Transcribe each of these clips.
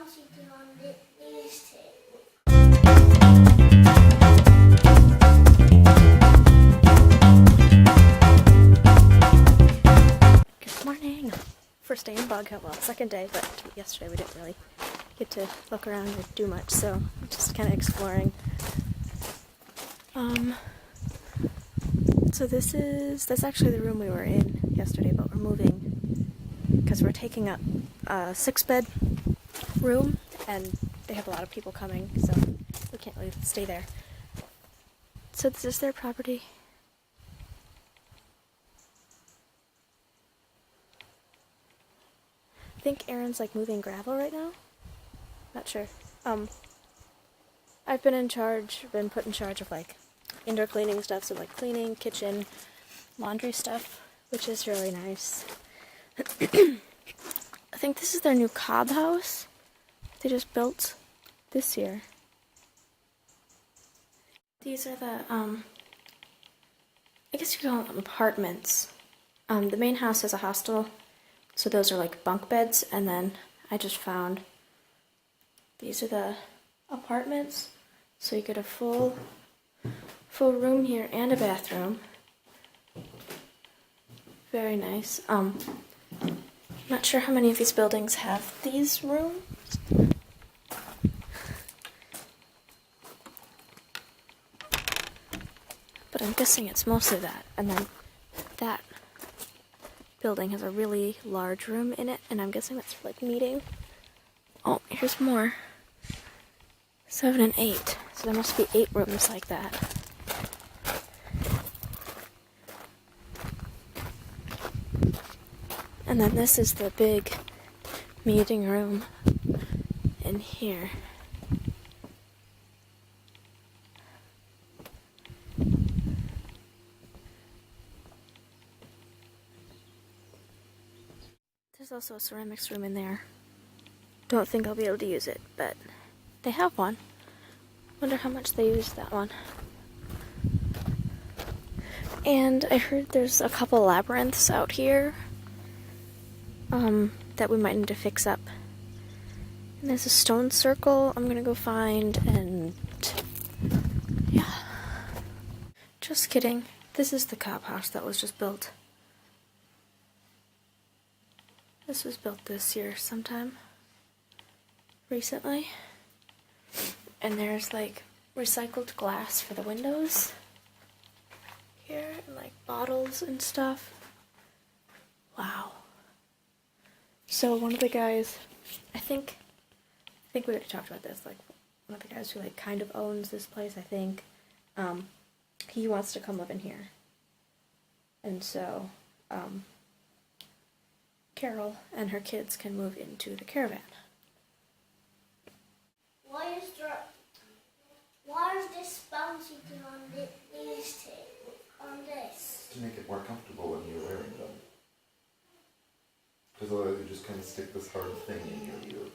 sitting on these two. Good morning. First day in Boghill. Well, second day, but yesterday we didn't really get to look around or do much, so I'm just kind of exploring. So that's actually the room we were in yesterday, but we're moving because we're taking up a 6-bed room, and they have a lot of people coming, so we can't really stay there. So this is their property. I think Aaron's like moving gravel right now. Not sure. I've been put in charge of like indoor cleaning stuff, so like cleaning, kitchen, laundry stuff, which is really nice. I think this is their new cob house they just built this year. These are the, I guess you could call them apartments. The main house is a hostel, so those are like bunk beds, and then I just found these are the apartments, so you get a full room here and a bathroom. Very nice. Not sure how many of these buildings have these rooms. But I'm guessing it's mostly that. And then that building has a really large room in it, and I'm guessing that's for like meeting. Oh, here's more. 7 and 8. So there must be 8 rooms like that. And then this is the big meeting room in here. There's also a ceramics room in there. Don't think I'll be able to use it, but they have one. Wonder how much they use that one. And I heard there's a couple labyrinths out here that we might need to fix up. And there's a stone circle I'm gonna go find, and yeah. Just kidding. This is the cob house that was just built. This was built this year sometime. Recently. And there's like recycled glass for the windows here, and like bottles and stuff. Wow. So one of the guys, I think we already talked about this, like one of the guys who like kind of owns this place, I think, he wants to come live in here. And so, Carol and her kids can move into the caravan. Why is this bouncy thing on these two? On this? To make it more comfortable when you're wearing them. Because otherwise you just kind of stick this hard thing in your ear,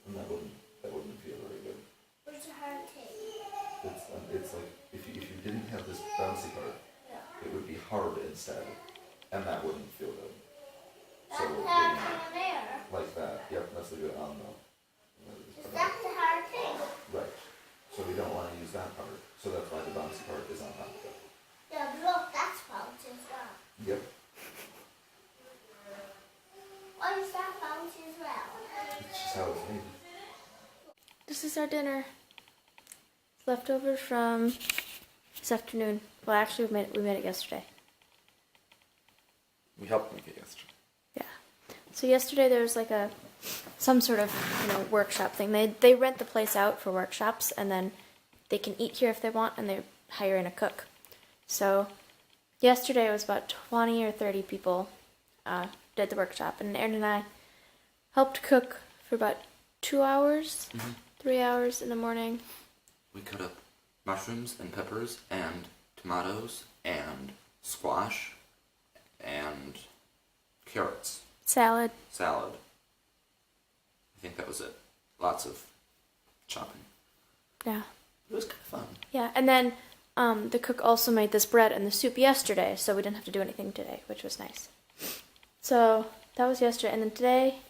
and that wouldn't feel very good. What's a hard thing? It's like if you didn't have this bouncy part, it would be hard instead, and that wouldn't feel good. That's the hard thing on there. Like that. Yep, that's the good on though. Is that the hard thing? Right. So we don't want to use that part. So that's why the bouncy part is on top of it. Yeah, look, that's bouncy as well. Yep. Why is that bouncy as well? It's just how it's made. This is our dinner. It's leftovers from this afternoon. Well, actually, we made it yesterday. We helped make it yesterday. Yeah. So yesterday there was like some sort of workshop thing. They rent the place out for workshops, and then they can eat here if they want, and they hire in a cook. So yesterday it was about 20 or 30 people did the workshop, and Aaron and I helped cook for about 2 hours, 3 hours in the morning. We cut up mushrooms and peppers and tomatoes and squash and carrots. Salad. I think that was it. Lots of chopping. Yeah. It was kind of fun. Yeah, and then the cook also made this bread and the soup yesterday, so we didn't have to do anything today, which was nice. So that was yesterday, and then today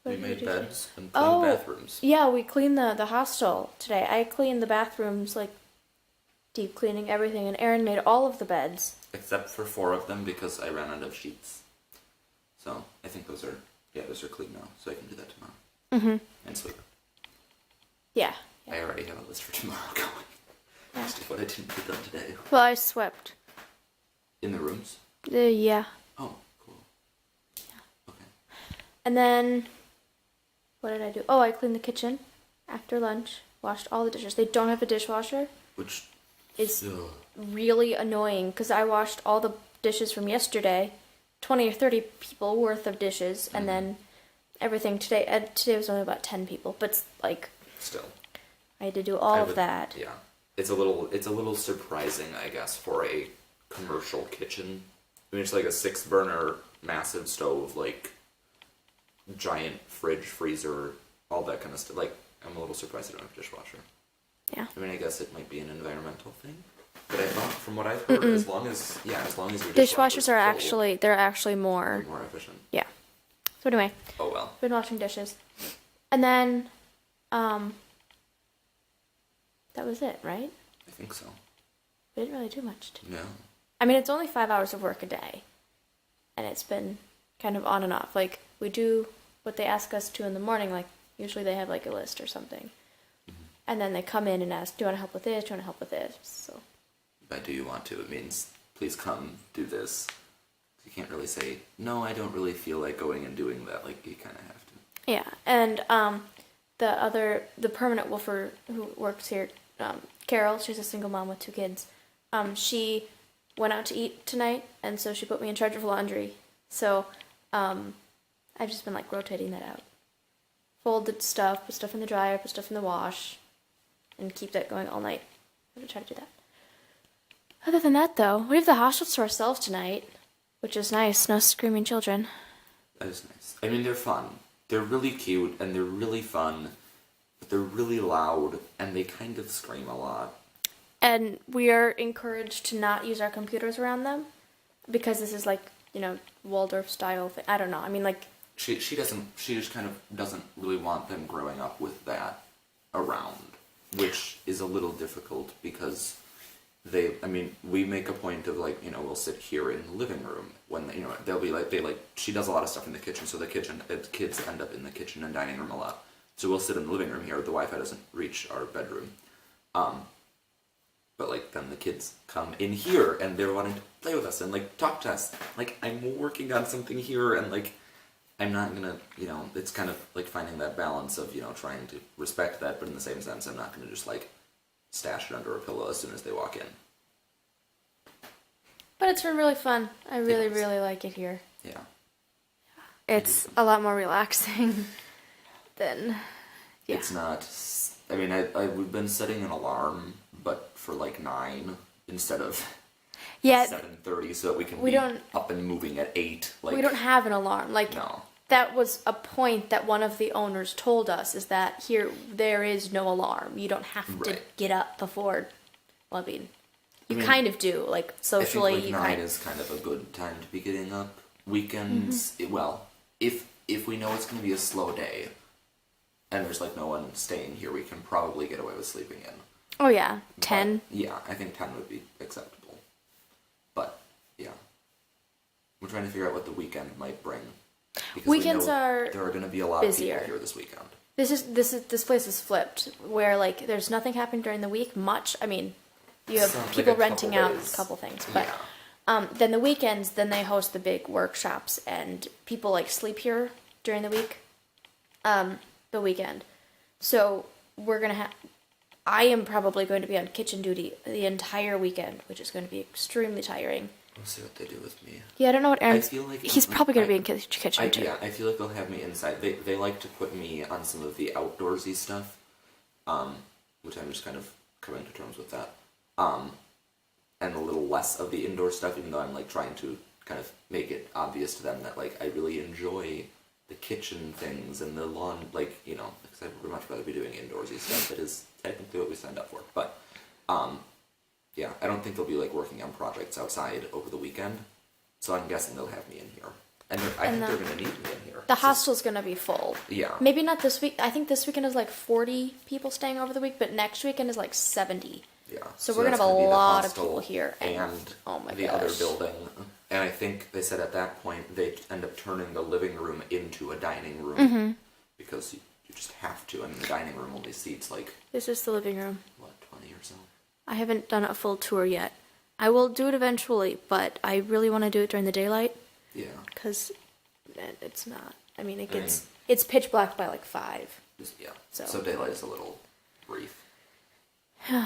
What We did made do beds today? and cleaned Oh, bathrooms. yeah, we cleaned the hostel today. I cleaned the bathrooms, like deep cleaning everything, and Erin made all of the beds. Except for 4 of them because I ran out of sheets. So I think those are clean now. So I can do that tomorrow. Mm-hmm. And sleep. Yeah. I already have a list for tomorrow going. Yeah. Just what I didn't get done today. Well, I swept. In the rooms? Yeah. Oh, cool. Okay. And then, what did I do? Oh, I cleaned the kitchen after lunch. Washed all the dishes. They don't have a dishwasher. Which Is ugh. really annoying because I washed all the dishes from yesterday, 20 or 30 people worth of dishes, and then everything today. Today was only about 10 people, but like Still. I had to do all of that. Yeah. It's a little surprising, I guess, for a commercial kitchen. I mean, it's like a 6-burner massive stove, like giant fridge, freezer, all that kind of stuff. Like, I'm a little surprised I don't have a dishwasher. Yeah. I mean, I guess it might be an environmental thing, but I thought, from what I've heard, as long as your Dishwashers are full, they're actually more. more efficient. Yeah. So anyway, Oh well. been washing dishes, and then that was it, right? I think so. We didn't really do much. No. I mean, it's only 5 hours of work a day, and it's been kind of on and off. Like, we do what they ask us to in the morning. Like, usually they have like a list or something, and then they come in and ask, "Do you want to help with this? Do you want to help with this?" So. By do you want to? It means please come do this. You can't really say no. I don't really feel like going and doing that. Like you kind of have to. Yeah, and the permanent woofer who works here, Carol, she's a single mom with 2 kids. She went out to eat tonight, and so she put me in charge of laundry. So, I've just been like rotating that out. Folded stuff, put stuff in the dryer, put stuff in the wash, and keep that going all night. I'm gonna try to do that. Other than that, though, we have the hostel to ourselves tonight, which is nice. No screaming children. That is nice. I mean, they're fun. They're really cute and they're really fun, but they're really loud and they kind of scream a lot. And we are encouraged to not use our computers around them because this is like, Waldorf style thing. I don't know. I mean, like, She just kind of doesn't really want them growing up with that around, which is a little difficult because we make a point of like, we'll sit here in the living room when, they'll be like, she does a lot of stuff in the kitchen, so the kids end up in the kitchen and dining room a lot. So we'll sit in the living room here, the Wi-Fi doesn't reach our bedroom. But like, then the kids come in here and they're wanting to play with us and like talk to us. Like, I'm working on something here and like, I'm not gonna, it's kind of like finding that balance of, trying to respect that, but in the same sense, I'm not gonna just like stash it under a pillow as soon as they walk in. but it's been really fun. I really, Yes. really like it here. Yeah. It's a lot more relaxing than, yeah. It's not, we've been setting an alarm, but for like 9 instead of Yeah, 7:30 so that we can we be don't- up and moving at 8. Like, we don't have an alarm. Like, No. that was a point that one of the owners told us, is that there is no alarm. You don't have to Right. get up before, well, I mean, you mean, kind of do, like, socially. I think like 9 you is kind of a good time to be getting up. Weekends, if we know it's going to be a slow day, and there's like no one staying here, we can probably get away with sleeping in. Oh, yeah. 10. But, yeah, I think 10 would be acceptable. But, yeah. We're trying to figure out what the weekend might bring. Because Weekends we know are there are going to be a lot busier. of people here this weekend. This place is flipped, where, like, there's nothing happening during the week much. I mean, you have Sounds like people a renting couple out days. a couple things, but Yeah. then the weekends, then they host the big workshops, and people like sleep here during the week, the weekend. So we're gonna I am probably going to be on kitchen duty the entire weekend, which is going to be extremely tiring. We'll see what they do with me. Yeah, I don't know what Aaron's. feel like he's probably going to be in kitchen too. Yeah, I feel like they'll have me inside. They like to put me on some of the outdoorsy stuff, which I'm just kind of coming to terms with that. And a little less of the indoor stuff, even though I'm like trying to kind of make it obvious to them that like I really enjoy the kitchen things and the lawn, like, because I would much rather be doing indoorsy stuff. That is technically what we signed up for. But, yeah, I don't think they'll be like working on projects outside over the weekend. So I'm guessing they'll have me in here. And I think they're going to need me in here. The hostel's gonna be full. Yeah. Maybe not this week. I think this weekend is like 40 people staying over the week, but next weekend is like 70. Yeah. So we're gonna that's have a be the lot of hostel people here, and oh my the gosh. other building. And I think they said at that point they end up turning the living room into a dining room Mm-hmm. because you just have to. I mean, the dining room only seats like This is the living room. what, 20 or so. I haven't done a full tour yet. I will do it eventually, but I really want to do it during the daylight Yeah. because it's not. I mean, it's pitch black by like 5. Yeah. So- So daylight is a little brief.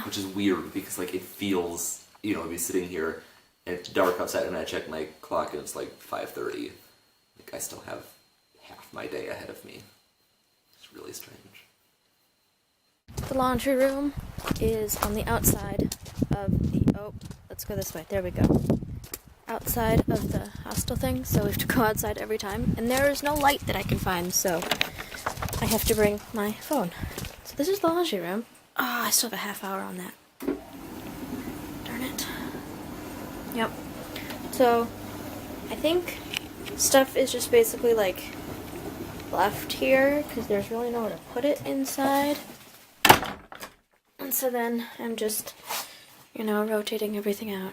Which is weird because like it feels, I'd be sitting here and it's dark outside and I check my clock and it's like 5:30. Like I still have half my day ahead of me. It's really strange. The laundry room is on the outside of the. Oh, let's go this way. There we go. Outside of the hostel thing, so we have to go outside every time. And there is no light that I can find, so I have to bring my phone. So this is the laundry room. Oh, I still have a half hour on that. Darn it. Yep. So, I think stuff is just basically like left here, because there's really nowhere to put it inside. And so then I'm just, rotating everything out.